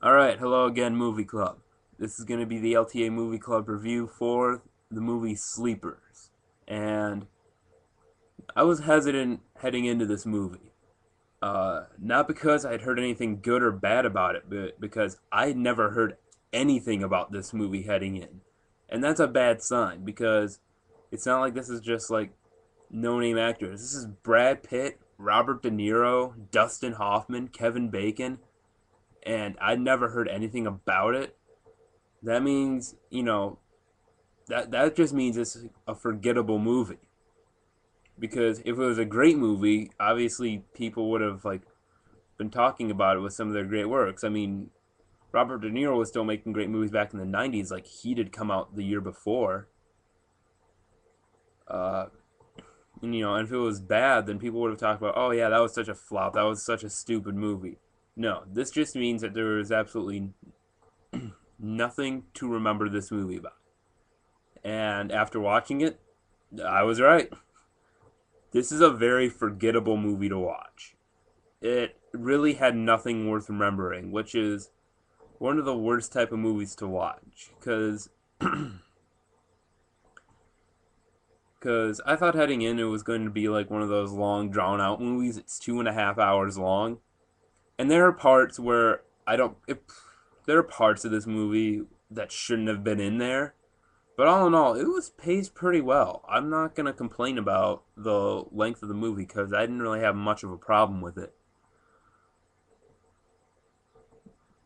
Alright, hello again, Movie Club. This is going to be the LTA Movie Club review for the movie Sleepers. And I was hesitant heading into this movie. Not because I had heard anything good or bad about it, but because I had never heard anything about this movie heading in. And that's a bad sign because it's not like this is just like no name actors. This is Brad Pitt, Robert De Niro, Dustin Hoffman, Kevin Bacon, and I'd never heard anything about it. That means, that just means it's a forgettable movie. Because if it was a great movie, obviously people would have like been talking about it with some of their great works. I mean, Robert De Niro was still making great movies back in the '90s. Like he did come out the year before. Uh, and if it was bad, then people would have talked about, oh yeah, that was such a flop. That was such a stupid movie. No, this just means that there is absolutely nothing to remember this movie about. And after watching it, I was right. This is a very forgettable movie to watch. It really had nothing worth remembering, which is one of the worst type of movies to watch. Because I thought heading in it was going to be like one of those long, drawn out movies. It's 2.5 hours long. And there are parts where I don't. There are parts of this movie that shouldn't have been in there. But all in all, it was paced pretty well. I'm not gonna complain about the length of the movie because I didn't really have much of a problem with it.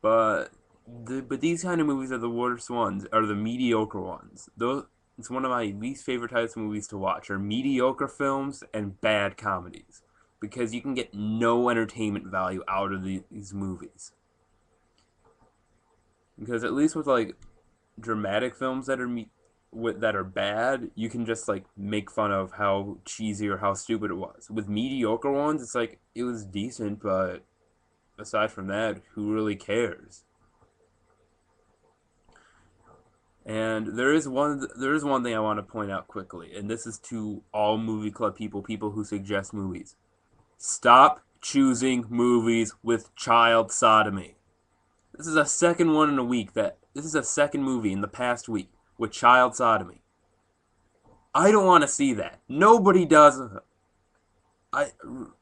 But these kind of movies are the worst ones, are the mediocre ones. Those it's one of my least favorite types of movies to watch are mediocre films and bad comedies because you can get no entertainment value out of these movies. Because at least with like dramatic films that are bad, you can just like make fun of how cheesy or how stupid it was. With mediocre ones, it's like it was decent, but aside from that, who really cares? And there is one thing I want to point out quickly, and this is to all movie club people, people who suggest movies. Stop choosing movies with child sodomy. This is a second movie in the past week with child sodomy. I don't want to see that. Nobody does. I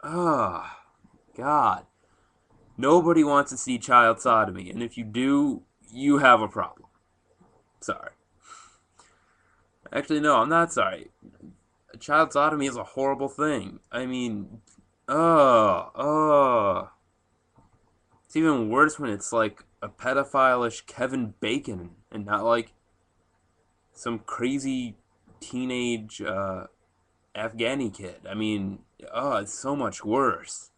ah God. Nobody wants to see child sodomy, and if you do, you have a problem. Sorry. Actually, no, I'm not sorry. Child sodomy is a horrible thing. I mean, it's even worse when it's like a pedophile-ish Kevin Bacon and not like some crazy teenage Afghani kid. I mean, it's so much worse.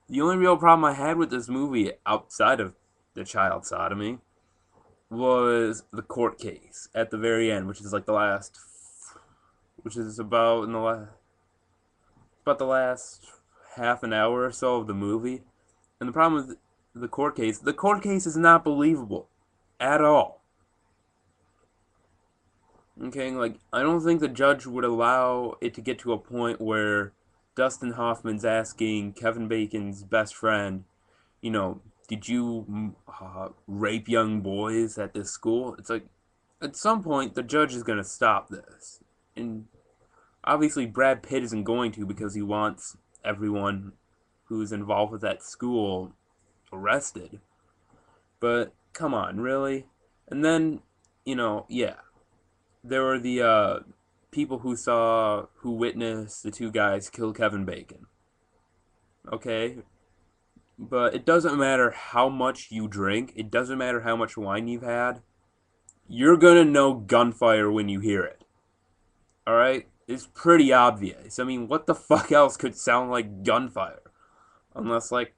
The only real problem I had with this movie outside of the child sodomy was the court case at the very end, which is like the last, which is about the last half an hour or so of the movie. And the problem with the court case is not believable at all. Okay, like I don't think the judge would allow it to get to a point where Dustin Hoffman's asking Kevin Bacon's best friend, did you rape young boys at this school? It's like at some point the judge is going to stop this. And obviously Brad Pitt isn't going to because he wants everyone who's involved with that school arrested. But come on, really? And then, yeah, there were the people who witnessed the two guys kill Kevin Bacon. Okay, but it doesn't matter how much you drink. It doesn't matter how much wine you've had. You're gonna know gunfire when you hear it. All right, it's pretty obvious. I mean, what the fuck else could sound like gunfire? Unless like,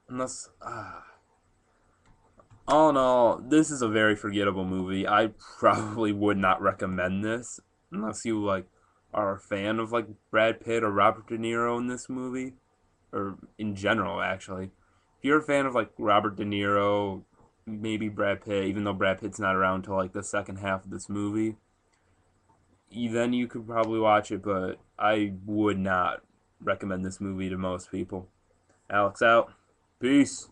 unless all in all, this is a very forgettable movie. I probably would not recommend this unless you like are a fan of like Brad Pitt or Robert De Niro in this movie, or in general actually. If you're a fan of like Robert De Niro, maybe Brad Pitt, even though Brad Pitt's not around till like the second half of this movie, then you could probably watch it. But I would not recommend this movie to most people. Alex out. Peace.